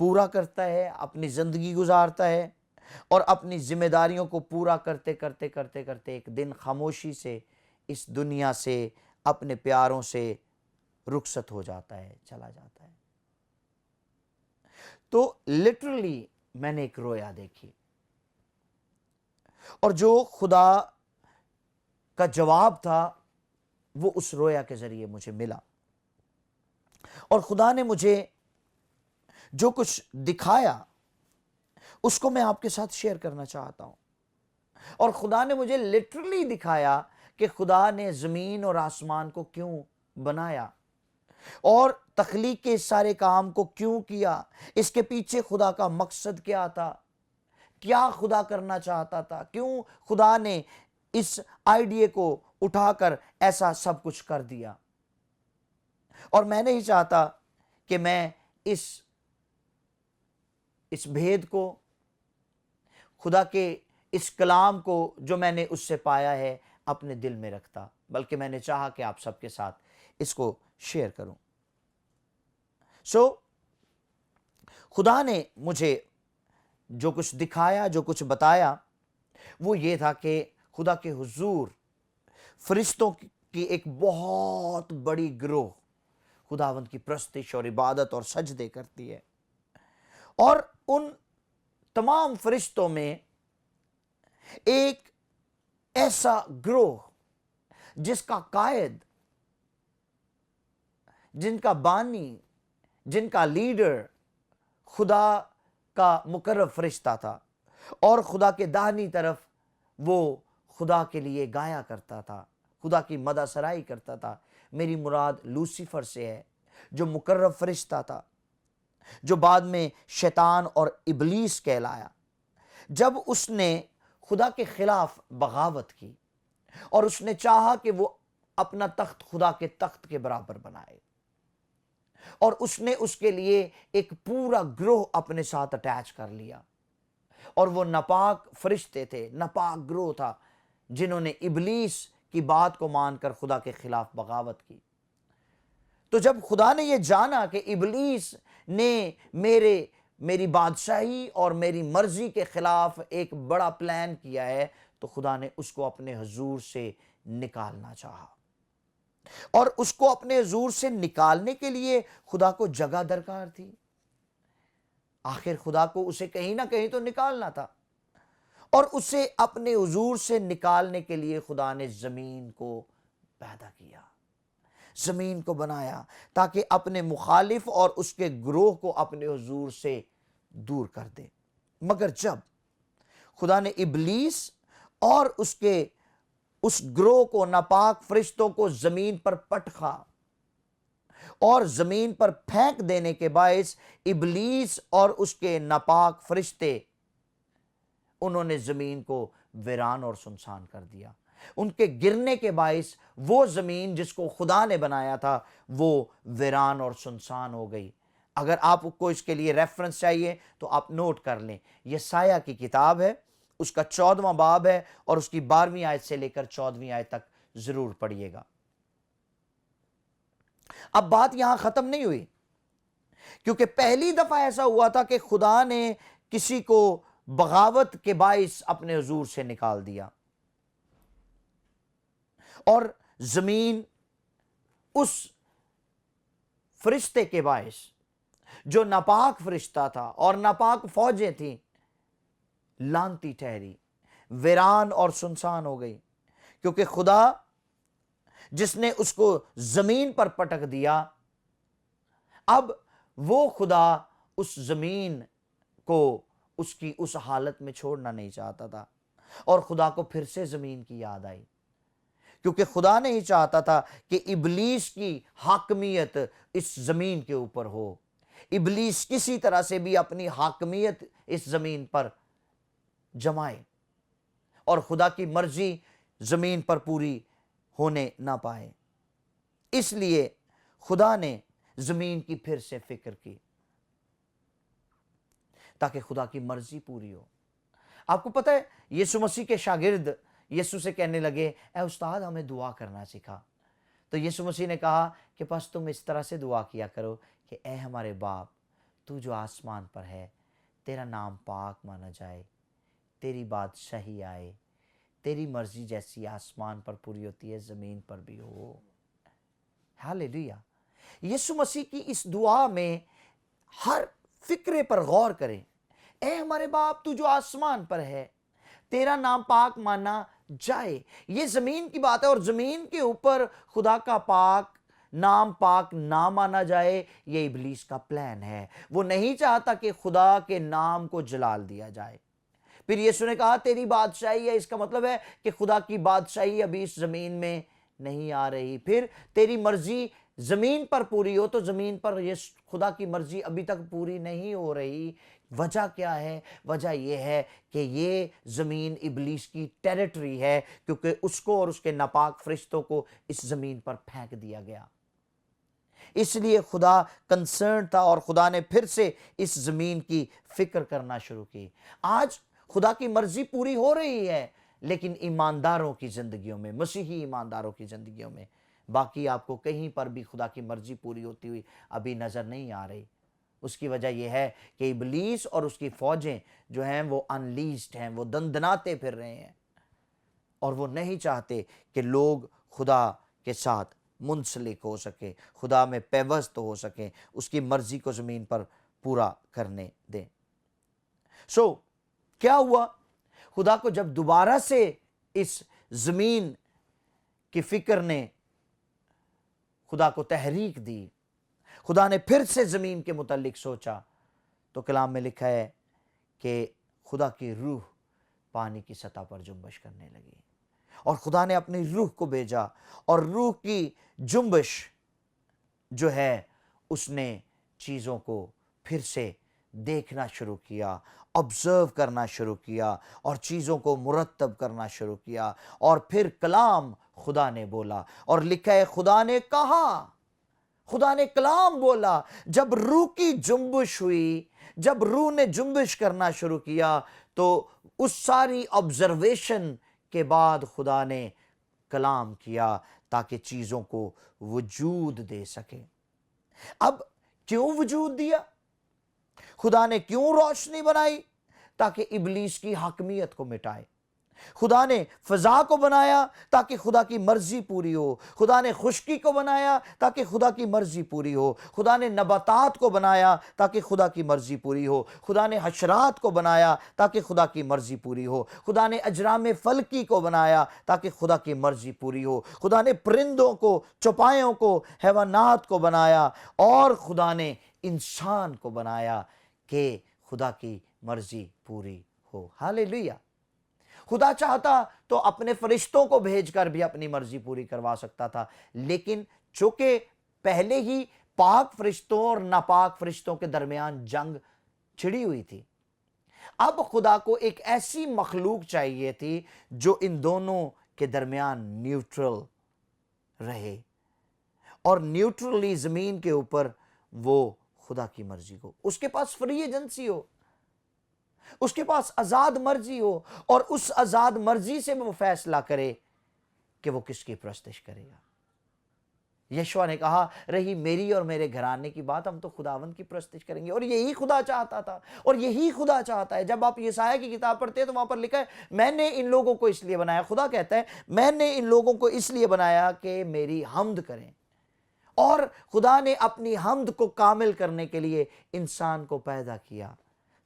پورا کرتا ہے، اپنی زندگی گزارتا ہے اور اپنی ذمہ داریوں کو پورا کرتے کرتے کرتے کرتے ایک دن خاموشی سے اس دنیا سے اپنے پیاروں سے رخصت ہو جاتا ہے، چلا جاتا ہے۔ تو لٹرلی میں نے ایک رویا دیکھی، اور جو خدا کا جواب تھا وہ اس رویا کے ذریعے مجھے ملا، اور خدا نے مجھے جو کچھ دکھایا اس کو میں آپ کے ساتھ شیئر کرنا چاہتا ہوں۔ اور خدا نے مجھے لٹرلی دکھایا کہ خدا نے زمین اور آسمان کو کیوں بنایا، اور تخلیق کے اس سارے کام کو کیوں کیا، اس کے پیچھے خدا کا مقصد کیا تھا، کیا خدا کرنا چاہتا تھا، کیوں خدا نے اس آئیڈیا کو اٹھا کر ایسا سب کچھ کر دیا۔ اور میں نہیں چاہتا کہ میں اس بھید کو، خدا کے اس کلام کو جو میں نے اس سے پایا ہے اپنے دل میں رکھتا، بلکہ میں نے چاہا کہ آپ سب کے ساتھ اس کو شیئر کروں۔ خدا نے مجھے جو کچھ دکھایا، جو کچھ بتایا، وہ یہ تھا کہ خدا کے حضور فرشتوں کی ایک بہت بڑی گروہ خداوند کی پرستش اور عبادت اور سجدے کرتی ہے، اور ان تمام فرشتوں میں ایک ایسا گروہ جس کا قائد، جن کا بانی، جن کا لیڈر خدا کا مقرب فرشتہ تھا، اور خدا کے داہنی طرف وہ خدا کے لیے گایا کرتا تھا، خدا کی مدح سرائی کرتا تھا۔ میری مراد لوسیفر سے ہے، جو مقرب فرشتہ تھا، جو بعد میں شیطان اور ابلیس کہلایا، جب اس نے خدا کے خلاف بغاوت کی اور اس نے چاہا کہ وہ اپنا تخت خدا کے تخت کے برابر بنائے، اور اس نے اس کے لیے ایک پورا گروہ اپنے ساتھ اٹیچ کر لیا، اور وہ ناپاک فرشتے تھے، ناپاک گروہ تھا، جنہوں نے ابلیس کی بات کو مان کر خدا کے خلاف بغاوت کی۔ تو جب خدا نے یہ جانا کہ ابلیس نے میری بادشاہی اور میری مرضی کے خلاف ایک بڑا پلان کیا ہے، تو خدا نے اس کو اپنے حضور سے نکالنا چاہا، اور اس کو اپنے حضور سے نکالنے کے لیے خدا کو جگہ درکار تھی۔ آخر خدا کو اسے کہیں نہ کہیں تو نکالنا تھا، اور اسے اپنے حضور سے نکالنے کے لیے خدا نے زمین کو پیدا کیا، زمین کو بنایا، تاکہ اپنے مخالف اور اس کے گروہ کو اپنے حضور سے دور کر دے۔ مگر جب خدا نے ابلیس اور اس گروہ کو، ناپاک فرشتوں کو زمین پر پٹخا اور زمین پر پھینک دینے کے باعث ابلیس اور اس کے ناپاک فرشتے، انہوں نے زمین کو ویران اور سنسان کر دیا۔ ان کے گرنے کے باعث وہ زمین جس کو خدا نے بنایا تھا وہ ویران اور سنسان ہو گئی۔ اگر آپ کو اس کے لیے ریفرنس چاہیے تو آپ نوٹ کر لیں، یسایہ کی کتاب ہے، اس کا 14واں باب ہے، اور اس کی 12ویں آیت سے لے کر 14ویں آیت تک ضرور پڑھیے گا۔ اب بات یہاں ختم نہیں ہوئی، کیونکہ پہلی دفعہ ایسا ہوا تھا کہ خدا نے کسی کو بغاوت کے باعث اپنے حضور سے نکال دیا، اور زمین اس فرشتے کے باعث جو ناپاک فرشتہ تھا اور ناپاک فوجیں تھیں، لعنتی ٹھہری، ویران اور سنسان ہو گئی، کیونکہ خدا جس نے اس کو زمین پر پٹک دیا، اب وہ خدا اس زمین کو اس کی اس حالت میں چھوڑنا نہیں چاہتا تھا، اور خدا کو پھر سے زمین کی یاد آئی، کیونکہ خدا نہیں چاہتا تھا کہ ابلیس کی حاکمیت اس زمین کے اوپر ہو، ابلیس کسی طرح سے بھی اپنی حاکمیت اس زمین پر جمائے اور خدا کی مرضی زمین پر پوری ہونے نہ پائے۔ اس لیے خدا نے زمین کی پھر سے فکر کی تاکہ خدا کی مرضی پوری ہو۔ آپ کو پتہ ہے، یسوع مسیح کے شاگرد یسوع سے کہنے لگے، اے استاد ہمیں دعا کرنا سکھا۔ تو یسوع مسیح نے کہا کہ بس تم اس طرح سے دعا کیا کرو کہ اے ہمارے باپ، تو جو آسمان پر ہے تیرا نام پاک مانا جائے، تیری بادشاہی آئے، تیری مرضی جیسی آسمان پر پوری ہوتی ہے زمین پر بھی ہو۔ ہاللیلویہ۔ یسوع مسیح کی اس دعا میں ہر فکرے پر غور کریں۔ اے ہمارے باپ تو جو آسمان پر ہے تیرا نام پاک مانا جائے۔ یہ زمین کی بات ہے، اور زمین کے اوپر خدا کا پاک نام پاک نہ مانا جائے، یہ ابلیس کا پلان ہے۔ وہ نہیں چاہتا کہ خدا کے نام کو جلال دیا جائے۔ پھر یسوع نے کہا تیری بادشاہی ہے، اس کا مطلب ہے کہ خدا کی بادشاہی ابھی اس زمین میں نہیں آ رہی۔ پھر تیری مرضی زمین پر پوری ہو، تو زمین پر خدا کی مرضی ابھی تک پوری نہیں ہو رہی۔ وجہ کیا ہے؟ وجہ یہ ہے کہ یہ زمین ابلیس کی ٹیریٹری ہے، کیونکہ اس کو اور اس کے ناپاک فرشتوں کو اس زمین پر پھینک دیا گیا۔ اس لیے خدا کنسرن تھا، اور خدا نے پھر سے اس زمین کی فکر کرنا شروع کی۔ آج خدا کی مرضی پوری ہو رہی ہے، لیکن ایمانداروں کی زندگیوں میں، مسیحی ایمانداروں کی زندگیوں میں، باقی آپ کو کہیں پر بھی خدا کی مرضی پوری ہوتی ہوئی ابھی نظر نہیں آ رہی۔ اس کی وجہ یہ ہے کہ ابلیس اور اس کی فوجیں جو ہیں وہ انلیسڈ ہیں، وہ دندناتے پھر رہے ہیں، اور وہ نہیں چاہتے کہ لوگ خدا کے ساتھ منسلک ہو سکے، خدا میں پیوست ہو سکیں، اس کی مرضی کو زمین پر پورا کرنے دیں۔ کیا ہوا؟ خدا کو جب دوبارہ سے اس زمین کی فکر نے خدا کو تحریک دی، خدا نے پھر سے زمین کے متعلق سوچا، تو کلام میں لکھا ہے کہ خدا کی روح پانی کی سطح پر جنبش کرنے لگی، اور خدا نے اپنی روح کو بھیجا، اور روح کی جنبش جو ہے اس نے چیزوں کو پھر سے دیکھنا شروع کیا، آبزرو کرنا شروع کیا، اور چیزوں کو مرتب کرنا شروع کیا، اور پھر کلام خدا نے بولا، اور لکھا ہے خدا نے کہا، خدا نے کلام بولا۔ جب روح کی جنبش ہوئی، جب روح نے جنبش کرنا شروع کیا، تو اس ساری آبزرویشن کے بعد خدا نے کلام کیا تاکہ چیزوں کو وجود دے سکے۔ اب کیوں وجود دیا؟ خدا نے کیوں روشنی بنائی؟ تاکہ ابلیس کی حاکمیت کو مٹائے۔ خدا نے فضا کو بنایا تاکہ خدا کی مرضی پوری ہو۔ خدا نے خشکی کو بنایا تاکہ خدا کی مرضی پوری ہو۔ خدا نے نباتات کو بنایا تاکہ خدا کی مرضی پوری ہو۔ خدا نے حشرات کو بنایا تاکہ خدا کی مرضی پوری ہو۔ خدا نے اجرام فلکی کو بنایا تاکہ خدا کی مرضی پوری ہو۔ خدا نے پرندوں کو، چوپایوں کو، حیوانات کو بنایا، اور خدا نے انسان کو بنایا کہ خدا کی مرضی پوری ہو۔ ہاللیلویہ۔ خدا چاہتا تو اپنے فرشتوں کو بھیج کر بھی اپنی مرضی پوری کروا سکتا تھا، لیکن چونکہ پہلے ہی پاک فرشتوں اور ناپاک فرشتوں کے درمیان جنگ چھڑی ہوئی تھی، اب خدا کو ایک ایسی مخلوق چاہیے تھی جو ان دونوں کے درمیان نیوٹرل رہے، اور نیوٹرلی زمین کے اوپر وہ خدا کی مرضی کو، اس کے پاس فری ایجنسی ہو، اس کے پاس آزاد مرضی ہو، اور اس آزاد مرضی سے وہ فیصلہ کرے کہ وہ کس کی پرستش کرے گا۔ یشوع نے کہا رہی میری اور میرے گھرانے کی بات، ہم تو خداوند کی پرستش کریں گے، اور یہی خدا چاہتا تھا، اور یہی خدا چاہتا ہے۔ جب آپ یسایہ کی کتاب پڑھتے ہیں تو وہاں پر لکھا ہے میں نے ان لوگوں کو اس لیے بنایا، خدا کہتا ہے میں نے ان لوگوں کو اس لیے بنایا کہ میری حمد کریں، اور خدا نے اپنی حمد کو کامل کرنے کے لیے انسان کو پیدا کیا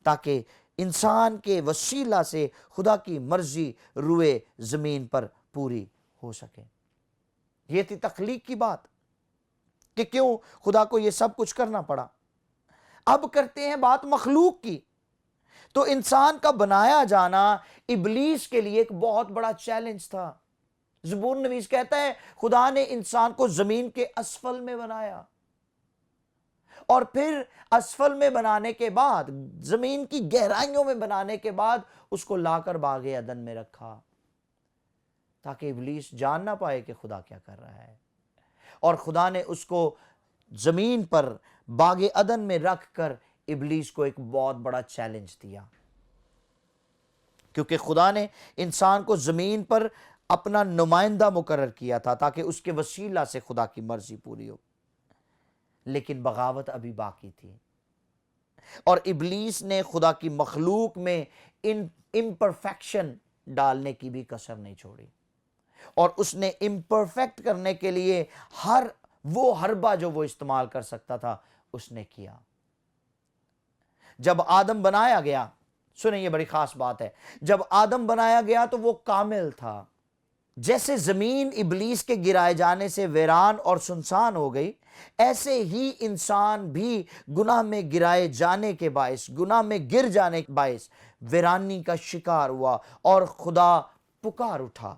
تاکہ انسان کے وسیلہ سے خدا کی مرضی روئے زمین پر پوری ہو سکے۔ یہ تھی تخلیق کی بات کہ کیوں خدا کو یہ سب کچھ کرنا پڑا۔ اب کرتے ہیں بات مخلوق کی۔ تو انسان کا بنایا جانا ابلیس کے لیے ایک بہت بڑا چیلنج تھا۔ زبور نویس کہتا ہے خدا نے انسان کو زمین کے اسفل میں بنایا، اور پھر اسفل میں بنانے کے بعد، زمین کی گہرائیوں میں بنانے کے بعد، اس کو لا کر باغ عدن میں رکھا تاکہ ابلیس جان نہ پائے کہ خدا کیا کر رہا ہے۔ اور خدا نے اس کو زمین پر باغ عدن میں رکھ کر ابلیس کو ایک بہت بڑا چیلنج دیا، کیونکہ خدا نے انسان کو زمین پر اپنا نمائندہ مقرر کیا تھا تاکہ اس کے وسیلہ سے خدا کی مرضی پوری ہو، لیکن بغاوت ابھی باقی تھی۔ اور ابلیس نے خدا کی مخلوق میں امپرفیکشن ڈالنے کی بھی کسر نہیں چھوڑی، اور اس نے امپرفیکٹ کرنے کے لیے ہر وہ حربہ جو وہ استعمال کر سکتا تھا اس نے کیا۔ جب آدم بنایا گیا، سنیں یہ بڑی خاص بات ہے، جب آدم بنایا گیا تو وہ کامل تھا۔ جیسے زمین ابلیس کے گرائے جانے سے ویران اور سنسان ہو گئی، ایسے ہی انسان بھی گناہ میں گرائے جانے کے باعث، گناہ میں گر جانے کے باعث ویرانی کا شکار ہوا، اور خدا پکار اٹھا،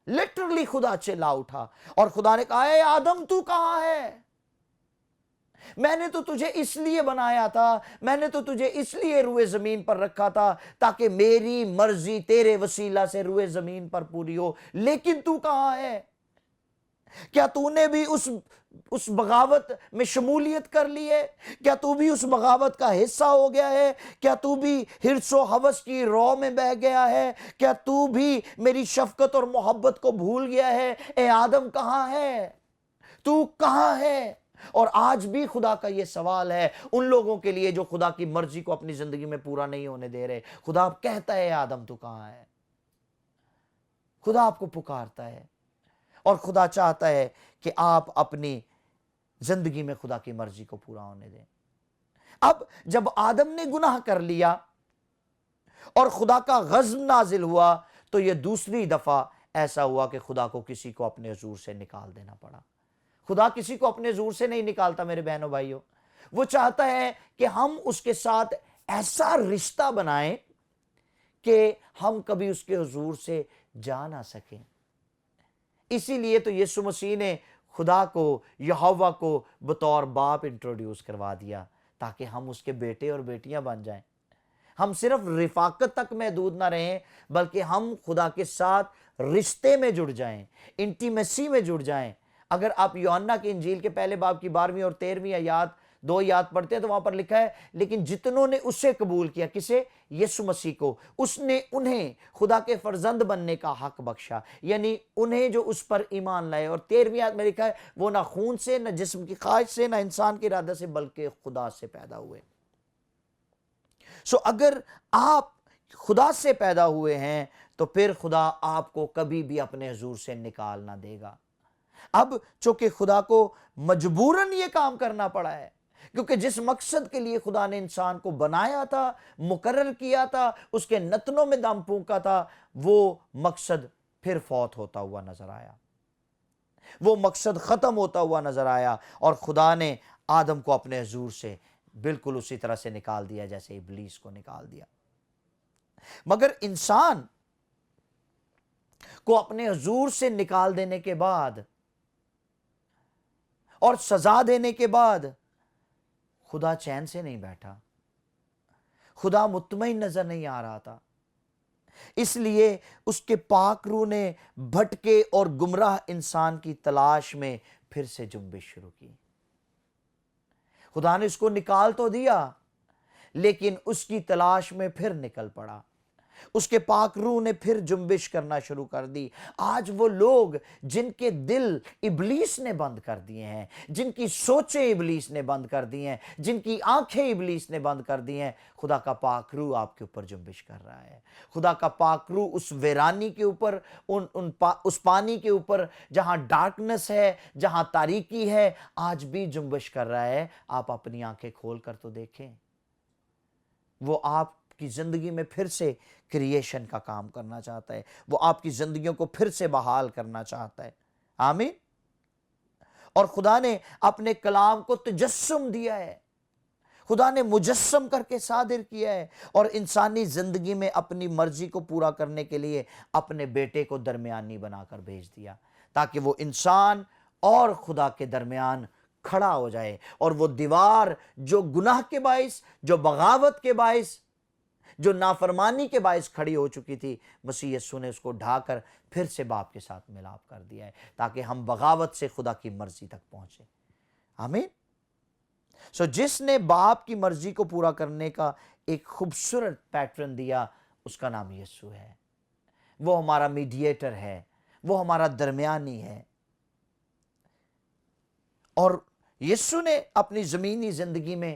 لٹرلی خدا چلا اٹھا، اور خدا نے کہا اے آدم تو کہاں ہے؟ میں نے تو تجھے اس لیے بنایا تھا، میں نے تو تجھے اس لیے روئے زمین پر رکھا تھا تاکہ میری مرضی تیرے وسیلہ سے روئے زمین پر پوری ہو، لیکن تو کہاں ہے؟ کیا تو نے بھی اس بغاوت میں شمولیت کر لی ہے؟ کیا تو بھی اس بغاوت کا حصہ ہو گیا ہے؟ کیا تو بھی حرص و ہوس کی رو میں بہ گیا ہے؟ کیا تو بھی میری شفقت اور محبت کو بھول گیا ہے؟ اے آدم کہاں ہے؟ تو کہاں ہے؟ اور آج بھی خدا کا یہ سوال ہے ان لوگوں کے لیے جو خدا کی مرضی کو اپنی زندگی میں پورا نہیں ہونے دے رہے۔ خدا کہتا ہے آدم تو کہاں ہے؟ خدا آپ کو پکارتا ہے، اور خدا چاہتا ہے کہ آپ اپنی زندگی میں خدا کی مرضی کو پورا ہونے دیں۔ اب جب آدم نے گناہ کر لیا اور خدا کا غضب نازل ہوا تو یہ دوسری دفعہ ایسا ہوا کہ خدا کو کسی کو اپنے حضور سے نکال دینا پڑا۔ خدا کسی کو اپنے حضور سے نہیں نکالتا میرے بہنوں بھائیوں، وہ چاہتا ہے کہ ہم اس کے ساتھ ایسا رشتہ بنائیں کہ ہم کبھی اس کے حضور سے جا نہ سکیں۔ اسی لیے تو یسوع مسیح نے خدا کو، یہوہ کو بطور باپ انٹروڈیوس کروا دیا تاکہ ہم اس کے بیٹے اور بیٹیاں بن جائیں۔ ہم صرف رفاقت تک محدود نہ رہیں بلکہ ہم خدا کے ساتھ رشتے میں جڑ جائیں، انٹیمیسی میں جڑ جائیں۔ اگر آپ یوحنا کی انجیل کے پہلے باب کی 12ویں اور 13ویں آیات، 2 آیات پڑھتے ہیں تو وہاں پر لکھا ہے لیکن جتنوں نے اسے قبول کیا، کسے؟ یسوع مسیح کو، اس نے انہیں خدا کے فرزند بننے کا حق بخشا، یعنی انہیں جو اس پر ایمان لائے۔ اور 13ویں آیت میں لکھا ہے وہ نہ خون سے، نہ جسم کی خواہش سے، نہ انسان کے ارادہ سے، بلکہ خدا سے پیدا ہوئے۔ اگر آپ خدا سے پیدا ہوئے ہیں تو پھر خدا آپ کو کبھی بھی اپنے حضور سے نکال نہ دے گا۔ اب چونکہ خدا کو مجبوراً یہ کام کرنا پڑا ہے، کیونکہ جس مقصد کے لیے خدا نے انسان کو بنایا تھا، مقرر کیا تھا، اس کے نتنوں میں دم پھونکا تھا، وہ مقصد پھر فوت ہوتا ہوا نظر آیا، وہ مقصد ختم ہوتا ہوا نظر آیا، اور خدا نے آدم کو اپنے حضور سے بالکل اسی طرح سے نکال دیا جیسے ابلیس کو نکال دیا۔ مگر انسان کو اپنے حضور سے نکال دینے کے بعد اور سزا دینے کے بعد خدا چین سے نہیں بیٹھا، خدا مطمئن نظر نہیں آ رہا تھا، اس لیے اس کے پاک روح نے بھٹکے اور گمراہ انسان کی تلاش میں پھر سے جنبش شروع کی۔ خدا نے اس کو نکال تو دیا لیکن اس کی تلاش میں پھر نکل پڑا، اس کے پاک روح نے پھر جنبش کرنا شروع کر دی۔ آج وہ لوگ جن کے دل ابلیس نے بند کر دیے ہیں، جن کی سوچیں ابلیس نے بند کر دی ہیں، جن کی آنکھیں ابلیس نے بند کر دی ہیں، خدا کا پاک روح آپ کے اوپر جنبش کر رہا ہے۔ خدا کا پاک روح اس ویرانی کے اوپر، اس پانی کے اوپر جہاں ڈارکنس ہے، جہاں تاریکی ہے، آج بھی جنبش کر رہا ہے۔ آپ اپنی آنکھیں کھول کر تو دیکھیں، وہ آپ کی زندگی میں پھر سے کریشن کا کام کرنا چاہتا ہے، وہ آپ کی زندگیوں کو پھر سے بحال کرنا چاہتا ہے۔ آمین۔ اور خدا نے اپنے کلام کو تجسم دیا ہے، خدا نے مجسم کر کے صادر کیا ہے، اور انسانی زندگی میں اپنی مرضی کو پورا کرنے کے لیے اپنے بیٹے کو درمیانی بنا کر بھیج دیا تاکہ وہ انسان اور خدا کے درمیان کھڑا ہو جائے، اور وہ دیوار جو گناہ کے باعث، جو بغاوت کے باعث، جو نافرمانی کے باعث کھڑی ہو چکی تھی، مسیح یسوع نے اس کو ڈھا کر پھر سے باپ کے ساتھ ملاپ کر دیا ہے تاکہ ہم بغاوت سے خدا کی مرضی تک پہنچیں۔ آمین۔ جس نے باپ کی مرضی کو پورا کرنے کا ایک خوبصورت پیٹرن دیا، اس کا نام یسوع ہے۔ وہ ہمارا میڈیٹر ہے، وہ ہمارا درمیانی ہے، اور یسوع نے اپنی زمینی زندگی میں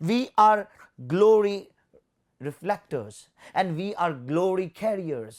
We are glory reflectors and we are glory carriers.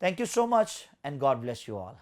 Thank you so much and God bless you all.